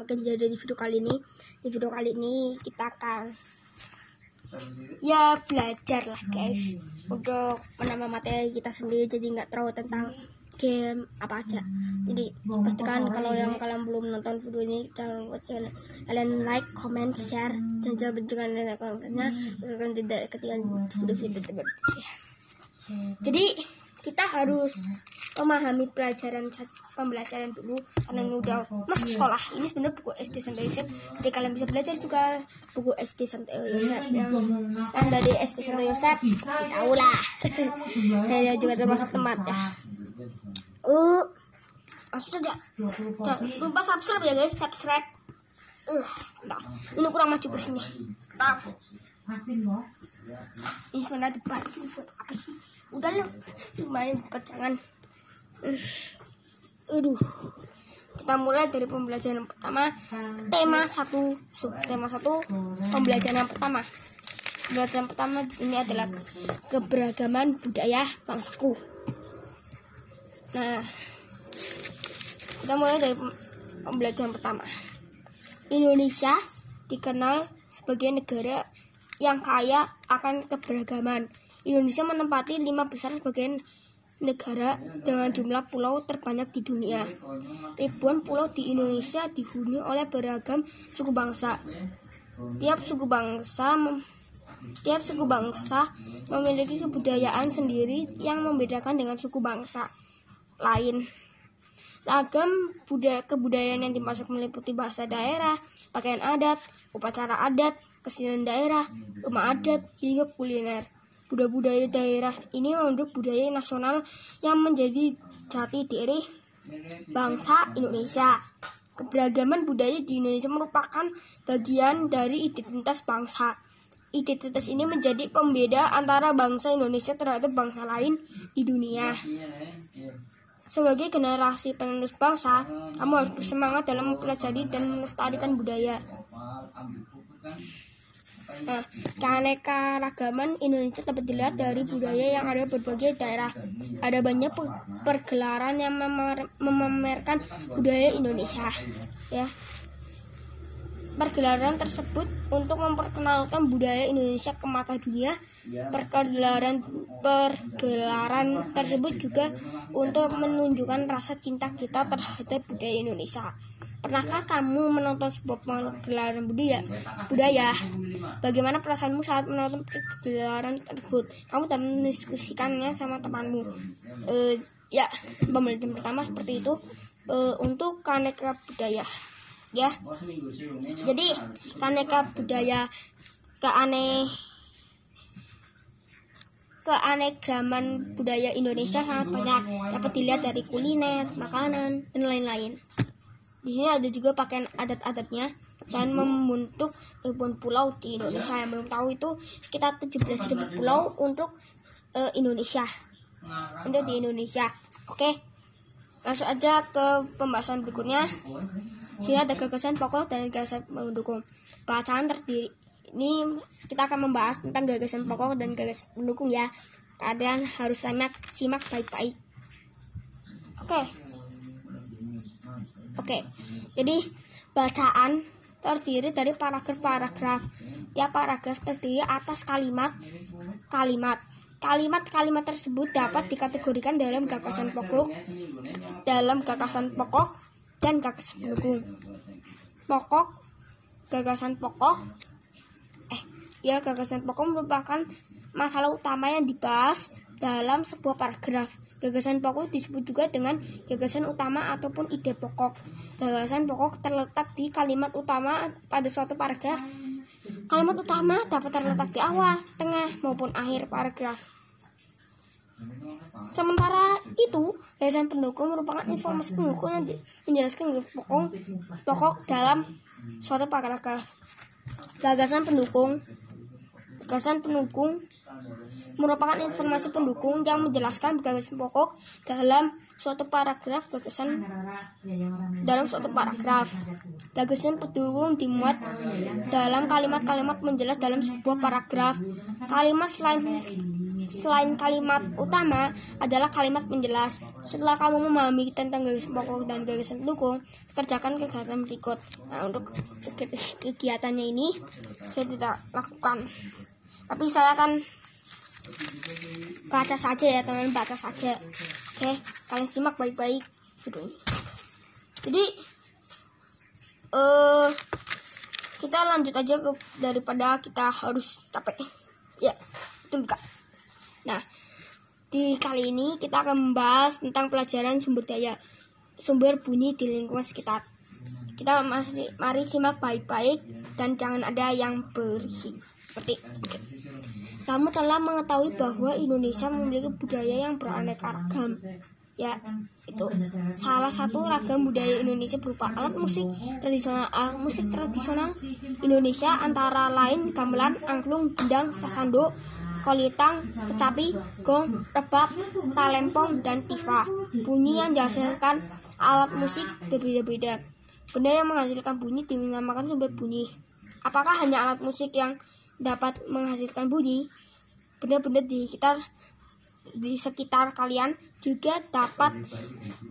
sebagai dari video kali ini. Di video kali ini kita akan ya belajar lah guys untuk menambah materi kita sendiri, jadi nggak terlalu tentang game apa aja. Jadi pastikan kalau yang kalian belum nonton video ini, jangan lupa kalian like, comment, share, dan jangan lupa komentarnya agar tidak ketinggalan video-video terbaru. Jadi kita harus memahami pembelajaran dulu karena ini udah masuk sekolah. Ini sebenarnya buku SD Santo Yosef, jadi kalian bisa belajar juga buku SD Santo Yosef yang dari SD Santo Yosef. Tahu lah. Saya juga termasuk teman ya. Langsung saja. Jangan lupa subscribe ya guys, subscribe. Nah, ini kurang maju kursinya. Ini sebenarnya debat apa sih? Udah lah, main kecangan. Kita mulai dari pembelajaran pertama, tema 1, subtema 1, pembelajaran pertama. Pembelajaran pertama di sini adalah keberagaman budaya bangsaku. Nah, kita mulai dari pembelajaran pertama. Indonesia dikenal sebagai negara yang kaya akan keberagaman. Indonesia menempati 5 besar sebagai negara dengan jumlah pulau terbanyak di dunia. Ribuan pulau di Indonesia dihuni oleh beragam suku bangsa. Tiap suku bangsa memiliki kebudayaan sendiri yang membedakan dengan suku bangsa lain. Ragam kebudayaan yang dimaksud meliputi bahasa daerah, pakaian adat, upacara adat, kesenian daerah, rumah adat, hingga kuliner. Budaya daerah ini membentuk budaya nasional yang menjadi jati diri bangsa Indonesia. Keberagaman budaya di Indonesia merupakan bagian dari identitas bangsa. Identitas ini menjadi pembeda antara bangsa Indonesia terhadap bangsa lain di dunia. Sebagai generasi penerus bangsa, kamu harus bersemangat dalam mempelajari dan melestarikan budaya. Nah, keanekaragaman Indonesia dapat dilihat dari budaya yang ada di berbagai daerah. Ada banyak pergelaran yang memamerkan budaya Indonesia. Ya, pergelaran tersebut untuk memperkenalkan budaya Indonesia ke mata dunia. Pergelaran tersebut juga untuk menunjukkan rasa cinta kita terhadap budaya Indonesia. Pernahkah kamu menonton sebuah pergelaran budaya? Bagaimana perasaanmu saat menonton pergelaran tersebut? Kamu dapat mendiskusikannya sama temanmu. Ya, pembelajaran pertama seperti itu untuk keanekaragaman budaya. Ya, jadi keanekaragaman budaya Indonesia sangat banyak, dapat dilihat dari kuliner, makanan, dan lain-lain. Di sini ada juga pakaian adat-adatnya dan membentuk ribuan pulau di Indonesia. Yang belum tahu itu sekitar 17.000 pulau untuk Indonesia. Untuk di Indonesia. Oke. Langsung aja ke pembahasan berikutnya. Sini ada gagasan pokok dan gagasan pendukung. Bacaan terdiri ini kita akan membahas tentang gagasan pokok dan gagasan pendukung ya. Kalian harus simak baik-baik. Oke. Jadi bacaan terdiri dari paragraf. Tiap paragraf terdiri atas kalimat. Kalimat tersebut dapat dikategorikan dalam gagasan pokok dan gagasan pendukung. Gagasan pokok merupakan masalah utama yang dibahas dalam sebuah paragraf. Gagasan pokok disebut juga dengan gagasan utama ataupun ide pokok. Gagasan pokok terletak di kalimat utama pada suatu paragraf. Kalimat utama dapat terletak di awal, tengah, maupun akhir paragraf. Sementara itu, gagasan pendukung merupakan informasi pendukung yang menjelaskan pokok dalam suatu paragraf. Gagasan pendukung merupakan informasi pendukung yang menjelaskan gagasan pokok dalam suatu paragraf. Gagasan pendukung dimuat dalam kalimat-kalimat menjelas dalam sebuah paragraf. Kalimat selain selain kalimat utama adalah kalimat penjelas. Setelah kamu memahami tentang garis pokok dan garis pendukung, kerjakan kegiatan berikut. Nah, untuk kegiatannya ini saya tidak lakukan, tapi saya akan baca saja ya teman, baca saja. Oke, kalian simak baik-baik video ini. Jadi kita lanjut aja daripada kita harus capek. Ya, betul Kak. Nah, di kali ini kita akan membahas tentang pelajaran sumber bunyi di lingkungan sekitar. Kita mari simak baik-baik dan jangan ada yang berisik. Seperti kamu telah mengetahui bahwa Indonesia memiliki budaya yang beraneka ragam. Ya, itu salah satu ragam budaya Indonesia berupa alat musik tradisional. Alat musik tradisional Indonesia antara lain gamelan, angklung, gendang, sasando, kolitang, kecapi, gong, rebab, talempong, dan tifa. Bunyi yang dihasilkan alat musik berbeda-beda. Benda yang menghasilkan bunyi dinamakan sumber bunyi. Apakah hanya alat musik yang dapat menghasilkan bunyi? Benda-benda di sekitar kalian juga dapat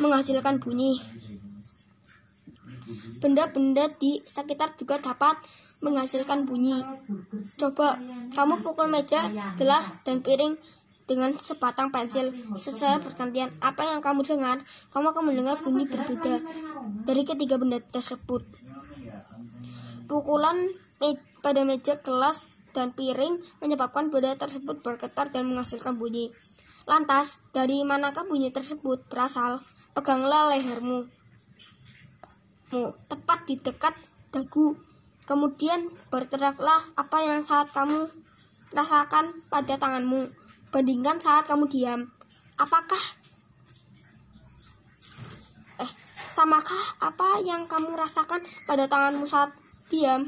menghasilkan bunyi. Benda-benda di sekitar juga dapat menghasilkan bunyi. Coba kamu pukul meja, gelas, dan piring dengan sebatang pensil secara bergantian. Apa yang kamu dengar? Kamu akan mendengar bunyi berbeda dari ketiga benda tersebut. Pukulan pada meja, gelas, dan piring menyebabkan benda tersebut bergetar dan menghasilkan bunyi. Lantas, dari manakah bunyi tersebut berasal? Peganglah lehermu tepat di dekat dagu. Kemudian berteriaklah apa yang saat kamu rasakan pada tanganmu. Bandingkan saat kamu diam. Samakah apa yang kamu rasakan pada tanganmu saat diam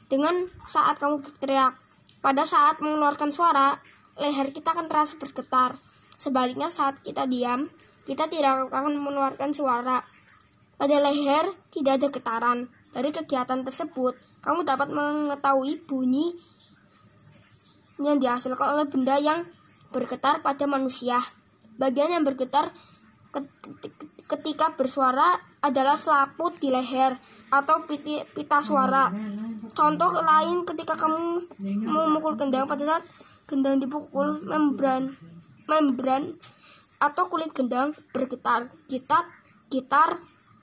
dengan saat kamu berteriak? Pada saat mengeluarkan suara, leher kita akan terasa bergetar. Sebaliknya saat kita diam, kita tidak akan mengeluarkan suara. Pada leher tidak ada getaran. Dari kegiatan tersebut, kamu dapat mengetahui bunyi yang dihasilkan oleh benda yang bergetar pada manusia. Bagian yang bergetar ketika bersuara adalah selaput di leher atau pita suara. Contoh lain, ketika kamu memukul gendang, pada saat gendang dipukul, membran atau kulit gendang bergetar. Gitar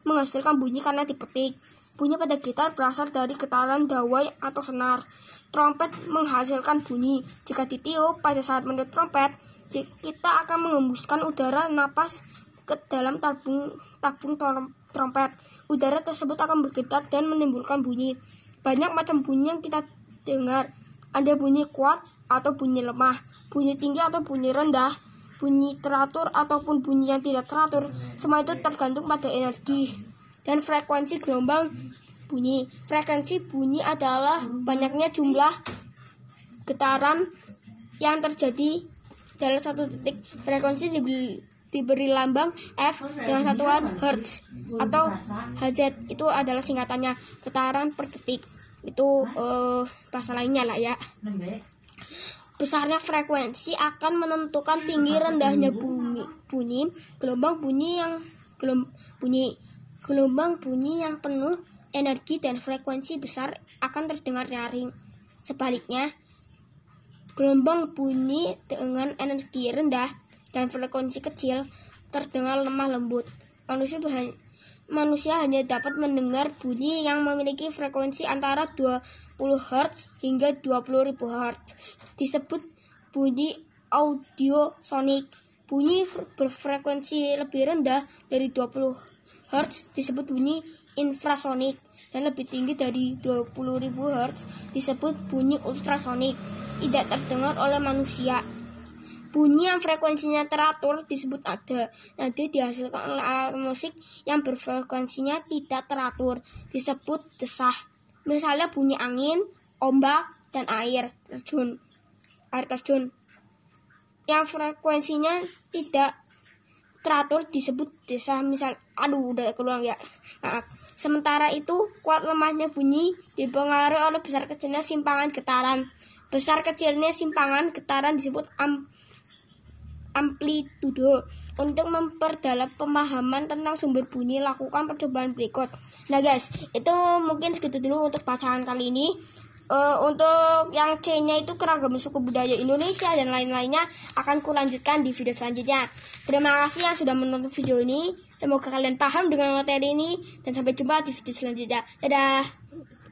menghasilkan bunyi karena dipetik. Bunyi pada gitar berasal dari getaran dawai atau senar. Trompet menghasilkan bunyi jika ditiup. Pada saat meniup trompet, kita akan mengembuskan udara napas ke dalam tabung trompet. Udara tersebut akan bergetar dan menimbulkan bunyi. Banyak macam bunyi yang kita dengar. Ada bunyi kuat atau bunyi lemah, bunyi tinggi atau bunyi rendah, bunyi teratur ataupun bunyi yang tidak teratur. Semua itu tergantung pada energi dan frekuensi gelombang bunyi. Frekuensi bunyi adalah banyaknya jumlah getaran yang terjadi dalam satu detik. Frekuensi diberi lambang F dengan satuan Hertz atau Hz. Itu adalah singkatannya, getaran per detik. Itu bahasa lainnya lah ya. Besarnya frekuensi akan menentukan tinggi rendahnya bunyi. Gelombang bunyi yang penuh energi dan frekuensi besar akan terdengar nyaring. Sebaliknya, gelombang bunyi dengan energi rendah dan frekuensi kecil terdengar lemah lembut. Manusia hanya dapat mendengar bunyi yang memiliki frekuensi antara 20 Hz hingga 20.000 Hz. Disebut bunyi audiosonik. Bunyi berfrekuensi lebih rendah dari 20 Hz disebut bunyi infrasonik, dan lebih tinggi dari 20.000 Hz disebut bunyi ultrasonik, tidak terdengar oleh manusia. Bunyi yang frekuensinya teratur disebut nada. Nada dihasilkan oleh alat musik yang berfrekuensinya tidak teratur disebut desah. Misalnya bunyi angin, ombak, dan air terjun. Yang frekuensinya tidak teratur disebut desah. Udah keluar ya. Maaf. Sementara itu, kuat lemahnya bunyi dipengaruhi oleh besar kecilnya simpangan getaran. Besar kecilnya simpangan getaran disebut amplitudo. Untuk memperdalam pemahaman tentang sumber bunyi, lakukan percobaan berikut. Nah guys, itu mungkin segitu dulu untuk bacaan kali ini. Untuk yang C-nya itu keragaman suku budaya Indonesia dan lain-lainnya akan kulanjutkan di video selanjutnya. Terima kasih yang sudah menonton video ini. Semoga kalian paham dengan materi ini dan sampai jumpa di video selanjutnya. Dadah.